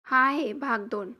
हा आहे भाग 2.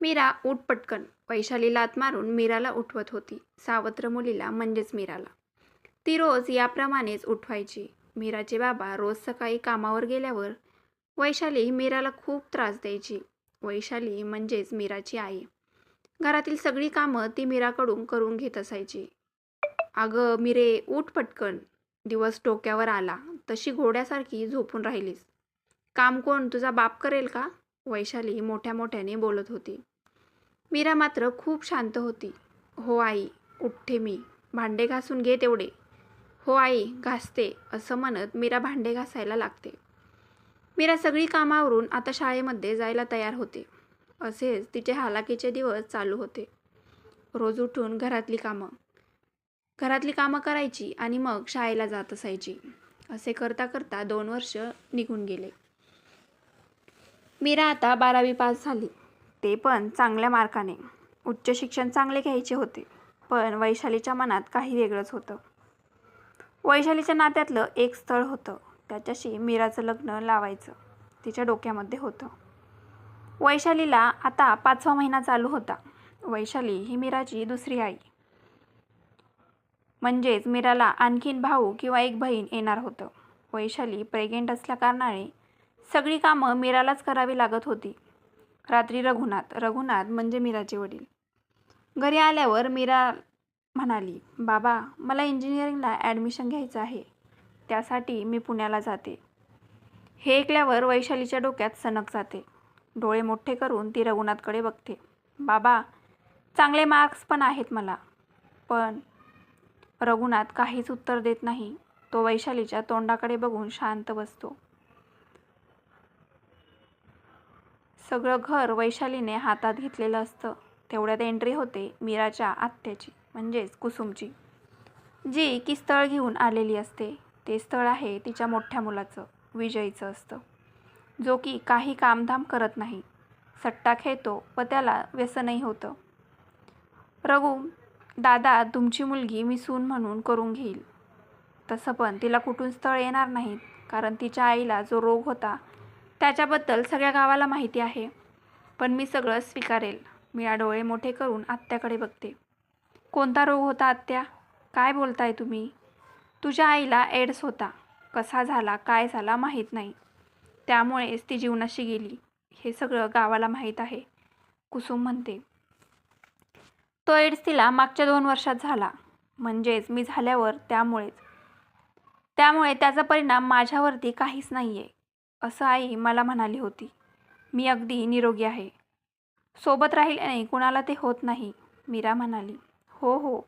मीरा उठ पटकन. वैशाली लाथ मारून मीराला उठवत होती. सावत्र मुलीला म्हणजेच मीराला. ती रोज याप्रमाणेच उठवायची. मीराचे बाबा रोज सकाळी कामावर गेल्यावर वैशाली मीराला खूप त्रास द्यायची. वैशाली म्हणजेच मीराची आई. घरातील सगळी कामं ती मीराकडून करून घेत असायची. अगं मिरे, उठ पटकन. दिवस डोक्यावर आला तशी घोड्यासारखी झोपून राहिलीस. काम कोण, तुझा बाप करेल का? वैशाली मोठ्या मोठ्याने बोलत होती. मीरा मात्र खूप शांत होती. हो आई, उठते मी. भांडे घासून घे तेवढे. हो आई, घासते, असं म्हणत मीरा भांडे घासायला लागते. मीरा सगळी कामावरून आता शाळेमध्ये जायला तयार होते. असेच तिचे हालाकीचे दिवस चालू होते. रोज उठून घरातली कामं करायची आणि मग शाळेला जात असायची. असे करता करता 2 वर्ष निघून गेले. मीरा आता 12वी पास झाली. ते पण चांगल्या मार्काने. उच्च शिक्षण चांगले घ्यायचे होते. पण वैशालीच्या मनात काही वेगळंच होतं. वैशालीच्या नात्यातलं एक स्थळ होतं. त्याच्याशी मीराचं लग्न लावायचं तिच्या डोक्यामध्ये होतं. वैशालीला आता 5वा महिना चालू होता. वैशाली ही मीराची दुसरी आई. म्हणजेच मीराला आणखीन भाऊ किंवा एक बहीण येणार होतं. वैशाली प्रेग्नेंट असल्याकारणाने सगळी कामं मीरालाच करावी लागत होती. रात्री रघुनाथ म्हणजे मीराचे वडील घरी आल्यावर मीरा म्हणाली, बाबा, मला इंजिनिअरिंगला ॲडमिशन घ्यायचं आहे. त्यासाठी मी पुण्याला जाते. हे ऐकल्यावर वैशालीच्या डोक्यात सनक जाते. डोळे मोठे करून ती रघुनाथकडे बघते. बाबा, चांगले मार्क्स पण आहेत मला. पण रघुनाथ काहीच उत्तर देत नाही. तो वैशालीच्या तोंडाकडे बघून शांत बसतो. सगळं घर वैशालीने हातात घेतलेलं असतं. तेवढ्यात एंट्री होते मीराच्या आत्याची, म्हणजेच कुसुमची, जी की स्थळ घेऊन आलेली असते. ते स्थळ आहे तिच्या मोठ्या मुलाचं, विजयचं असतं, जो की काही कामधाम करत नाही. सट्टा खेळतो व त्याला व्यसनही होतं. रघु, दादा, तुमची मुलगी मी सून म्हणून करून घेईल. तसं पण तिला कुठून स्थळ येणार नाहीत, कारण तिच्या आईला जो रोग होता त्याच्याबद्दल सगळ्या गावाला माहिती आहे. पण मी सगळं स्वीकारेल. मीरा डोळे मोठे करून आत्याकडे बघते. कोणता रोग होता आत्या? काय बोलताय तुम्ही? तुझ्या आईला एड्स होता. कसा झाला, काय झाला माहीत नाही. त्यामुळेच ती जीवनाशी गेली. हे सगळं गावाला माहीत आहे, कुसुम म्हणते. तो एड्स तिला मागच्या 2 वर्षात झाला. म्हणजेच मी झाल्यावर. त्यामुळे त्याचा परिणाम माझ्यावरती काहीच नाही आहे, असं आई मला म्हणाली होती. मी अगदी निरोगी आहे. सोबत राहिल्याने कुणाला ते होत नाही, मीरा म्हणाली. हो हो,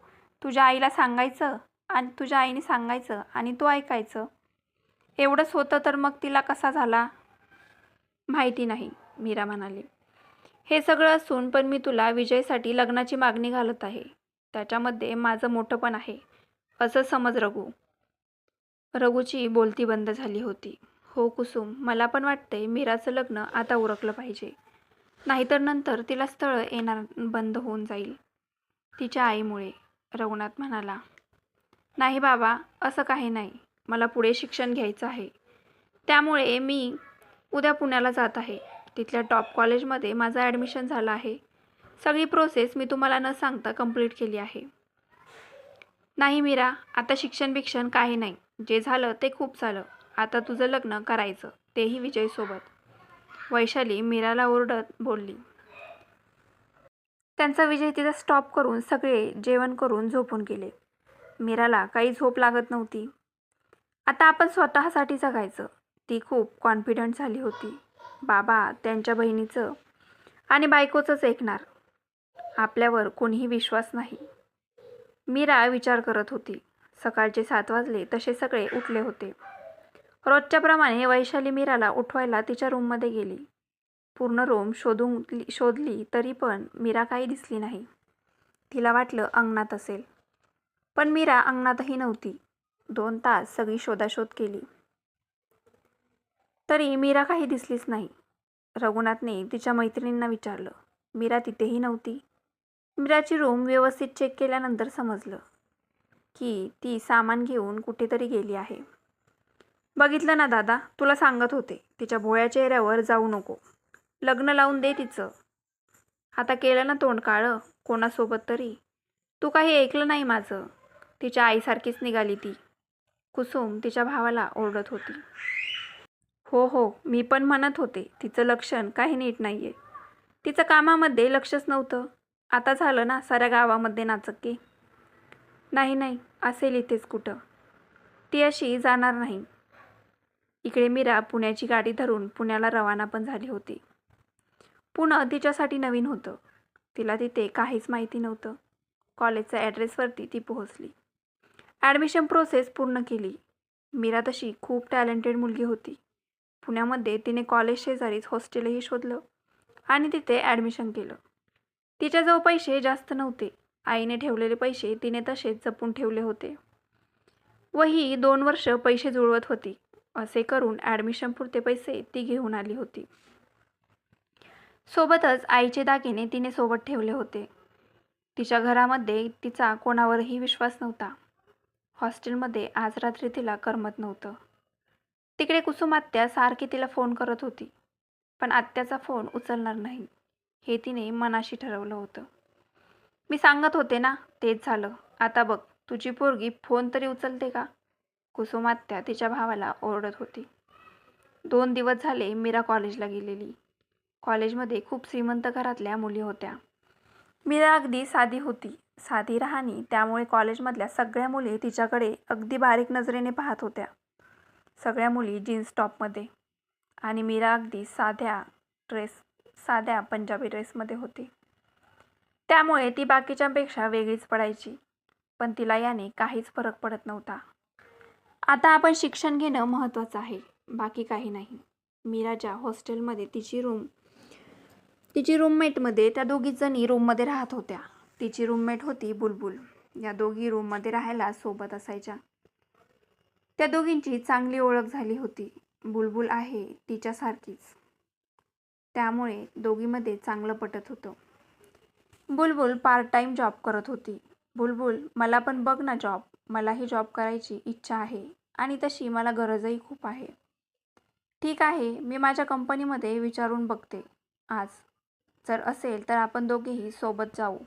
तुझ्या आईला सांगायचं आणि तुझ्या आईने सांगायचं आणि तू ऐकायचं. एवढंच होतं तर मग तिला कसा झाला? माहिती नाही, मीरा म्हणाली. हे सगळं असून पण मी तुला विजयसाठी लग्नाची मागणी घालत आहे. त्याच्यामध्ये माझं मोठंपण आहे, असं समज रघु. रघुची बोलती बंद झाली होती. हो कुसुम, मला पण वाटतंय मीराचं लग्न आता उरकलं पाहिजे. नाहीतर नंतर तिला स्थळ येणार बंद होऊन जाईल तिच्या आईमुळे, रघुनाथ म्हणाला. नाही बाबा, असं काही नाही. मला पुढे शिक्षण घ्यायचं आहे. त्यामुळे मी उद्या पुण्याला जात आहे. तिथल्या टॉप कॉलेजमध्ये माझं ॲडमिशन झालं आहे. सगळी प्रोसेस मी तुम्हाला न सांगता कंप्लीट केली आहे. नाही मीरा, आता शिक्षण काही नाही. जे झालं ते खूप झालं. आता तुझं लग्न करायचं, तेही विजयसोबत. वैशाली मीराला ओरडत बोलली. त्यांचा विजय तिथं स्टॉप करून सगळे जेवण करून झोपून गेले. मीराला काही झोप लागत नव्हती. आता आपण स्वतःसाठी जगायचं. ती खूप कॉन्फिडंट झाली होती. बाबा त्यांच्या बहिणीचं आणि बायकोचंच ऐकणार. आपल्यावर कोणीही विश्वास नाही. मीरा विचार करत होती. सकाळचे 7 वाजले तसे सगळे उठले होते. रोजच्याप्रमाणे वैशाली मीराला उठवायला तिच्या रूममध्ये गेली. पूर्ण रूम शोधली तरी पण मीरा काही दिसली नाही. तिला वाटलं अंगणात असेल, पण मीरा अंगणातही नव्हती. 2 तास सगळी शोधाशोध केली तरी मीरा काही दिसलीच नाही. रघुनाथने तिच्या मैत्रिणींना विचारलं. मीरा तिथेही नव्हती. मीराची रूम व्यवस्थित चेक केल्यानंतर समजलं की ती सामान घेऊन कुठेतरी गेली आहे. बघितलं ना दादा, तुला सांगत होते तिच्या भोळ्या चेहऱ्यावर जाऊ नको. लग्न लावून दे तिचं. आता केलं ना तोंड काळं कोणासोबत तरी. तू काही ऐकलं नाही माझं. तिच्या आईसारखीच निघाली ती. कुसुम तिच्या भावाला ओरडत होती. हो हो, मी पण म्हणत होते तिचं लक्षण काही नीट नाहीये. तिचं कामामध्ये लक्षच नव्हतं. आता झालं ना साऱ्या गावामध्ये नाचक्की. नाही नाही, असेल इथेच कुठं. ती अशी जाणार नाही. इकडे मीरा पुण्याची गाडी धरून पुण्याला रवाना पण झाली होती. पुणे तिच्यासाठी नवीन होतं. तिला तिथे काहीच माहिती नव्हतं. कॉलेजच्या ॲड्रेसवरती ती पोहोचली. ॲडमिशन प्रोसेस पूर्ण केली. मीरा तशी खूप टॅलेंटेड मुलगी होती. पुण्यामध्ये तिने कॉलेज शेजारीच हॉस्टेलही शोधलं आणि तिथे ॲडमिशन केलं. तिच्याजवळ पैसे जास्त नव्हते. आईने ठेवलेले पैसे तिने तसेच जपून ठेवले होते व ही 2 वर्ष पैसे जुळवत होती. असे करून ॲडमिशन पुरते पैसे ती घेऊन आली होती. सोबतच आईचे दागिने तिने सोबत ठेवले होते. तिच्या घरामध्ये तिचा कोणावरही विश्वास नव्हता. हॉस्टेलमध्ये आज रात्री तिला करमत नव्हतं. तिकडे कुसुम आत्या सारखी तिला फोन करत होती, पण आत्याचा फोन उचलणार नाही हे तिने मनाशी ठरवलं होतं. मी सांगत होते ना, तेच झालं. आता बघ, तुझी पोरगी फोन तरी उचलते का? कुसुम आत्या तिच्या भावाला ओरडत होती. 2 दिवस झाले मीरा कॉलेजला गेलेली. कॉलेजमध्ये खूप श्रीमंत घरातल्या मुली होत्या. मीरा अगदी साधी होती. साधी राहणी, त्यामुळे कॉलेजमधल्या सगळ्या मुली तिच्याकडे अगदी बारीक नजरेने पाहत होत्या. सगळ्या मुली जीन्स टॉपमध्ये आणि मीरा अगदी साध्या पंजाबी ड्रेसमध्ये होती. त्यामुळे ती बाकीच्यांपेक्षा वेगळीच पडायची. पण तिला याने काहीच फरक पडत नव्हता. आता आपण शिक्षण घेणं महत्त्वाचं आहे, बाकी काही नाही. मीराच्या हॉस्टेलमध्ये तिची रूममेटमध्ये त्या दोघीच जणी रूममध्ये राहत होत्या. तिची रूममेट होती बुलबुल. या दोघी रूममध्ये राहायला सोबत असायच्या. त्या दोघींची चांगली ओळख झाली होती. बुलबुल आहे तिच्यासारखीच, त्यामुळे दोघींमध्ये चांगलं पटत होतं. बुलबुल पार्ट टाईम जॉब करत होती. बुलबुल, मला पण बघ ना जॉब. मलाही जॉब करायची इच्छा आहे आणि तशी मला गरजही खूप आहे. ठीक आहे, मी माझ्या कंपनीमध्ये विचारून बघते आज. जर असेल तर आपण दोघेही सोबत जाऊ.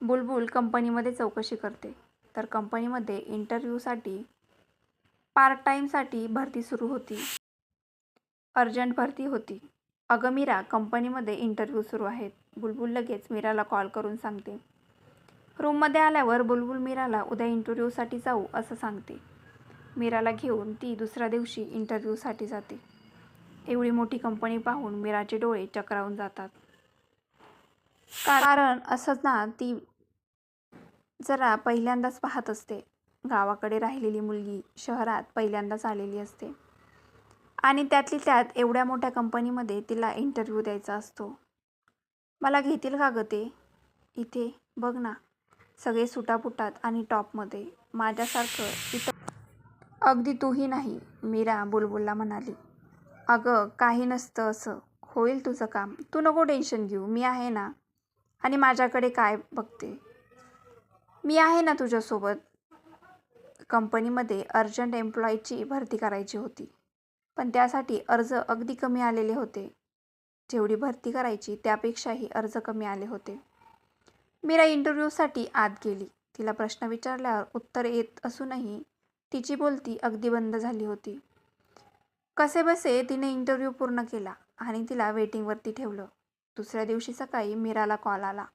बुलबुल कंपनीमध्ये चौकशी करते. तर कंपनीमध्ये इंटरव्ह्यूसाठी पार्ट टाईमसाठी भरती सुरू होती. अर्जंट भरती होती. अगं मीरा, कंपनीमध्ये इंटरव्ह्यू सुरू आहेत. बुलबुल लगेच मीराला कॉल करून सांगते. रूममध्ये आल्यावर बुलबुल मीराला उद्या इंटरव्ह्यूसाठी जाऊ असं सांगते. मीराला घेऊन ती दुसऱ्या दिवशी इंटरव्ह्यूसाठी जाते. एवढी मोठी कंपनी पाहून मीराचे डोळे चक्रावून जातात. कारण असंच ना, ती जरा पहिल्यांदाच पाहत असते. गावाकडे राहिलेली मुलगी शहरात पहिल्यांदाच आलेली असते आणि त्यातली त्यात एवढ्या मोठ्या कंपनीमध्ये तिला इंटरव्ह्यू द्यायचा असतो. मला घेतील का गं ते? इथे बघ ना, सगळे सुटापुटात आणि टॉपमध्ये. माझ्यासारखं इथं अगदी तूही नाही, मीरा बुलबुलला म्हणाली. अगं काही नसतं असं. होईल तुझं काम. तू नको टेन्शन घेऊ. मी आहे ना. आणि माझ्याकडे काय बघते? मी आहे ना तुझ्यासोबत. कंपनीमध्ये अर्जंट एम्प्लॉईची भरती करायची होती, पण त्यासाठी अर्ज अगदी कमी आलेले होते. जेवढी भरती करायची त्यापेक्षाही अर्ज कमी आले होते. मीरा इंटरव्ह्यूसाठी आत गेली. तिला प्रश्न विचारल्यावर उत्तर येत असूनही तिची बोलती अगदी बंद झाली होती. कसेबसे तिने इंटरव्ह्यू पूर्ण केला आणि तिला वेटिंगवरती ठेवलं. दुसऱ्या दिवशी सकाळी मीराला कॉल आला.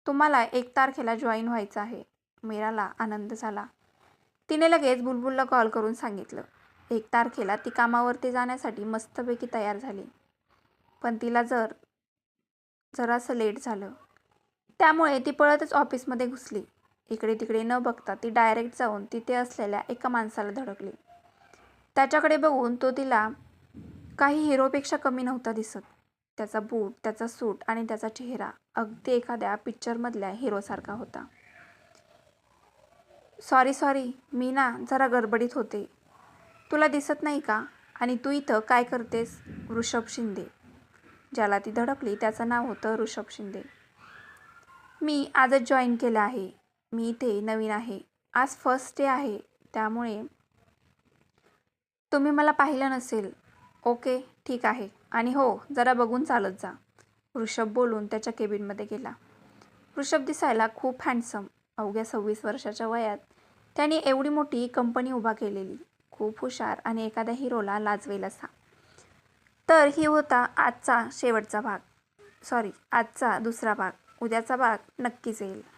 तुम्हाला 1 तारखेला जॉईन व्हायचं आहे. मीराला आनंद झाला. तिने लगेच बुलबुलला कॉल करून सांगितलं. 1 तारखेला ती कामावरती जाण्यासाठी मस्तपैकी तयार झाली. पण तिला जरासं लेट झालं. त्यामुळे ती पळतच ऑफिसमध्ये घुसली. इकडे तिकडे न बघता ती डायरेक्ट जाऊन तिथे असलेल्या एका माणसाला धडकली. त्याच्याकडे बघून तो तिला काही हिरोपेक्षा कमी नव्हता दिसत. त्याचा बूट, त्याचा सूट आणि त्याचा चेहरा अगदी एखाद्या पिक्चरमधल्या हिरोसारखा होता. सॉरी, मी ना जरा गडबडीत होते. तुला दिसत नाही का? आणि तू इथं काय करतेस? ऋषभ शिंदे. ज्याला ती धडकली त्याचं नाव होतं ऋषभ शिंदे. मी आजच जॉईन केलं आहे. मी इथे नवीन आहे. आज फर्स्ट डे आहे, त्यामुळे तुम्ही मला पाहिलं नसेल. ओके, ठीक आहे. आणि हो, जरा बघून चालत जा. ऋषभ बोलून त्याच्या केबिनमध्ये गेला. ऋषभ दिसायला खूप हँडसम. अवघ्या 26 वर्षाच्या वयात त्याने एवढी मोठी कंपनी उभा केलेली. खूप हुशार आणि एखाद्या हिरोला लाजवेल असा. तर ही होता आजचा शेवटचा भाग. आजचा दुसरा भाग. उद्याचा भाग नक्कीच येईल.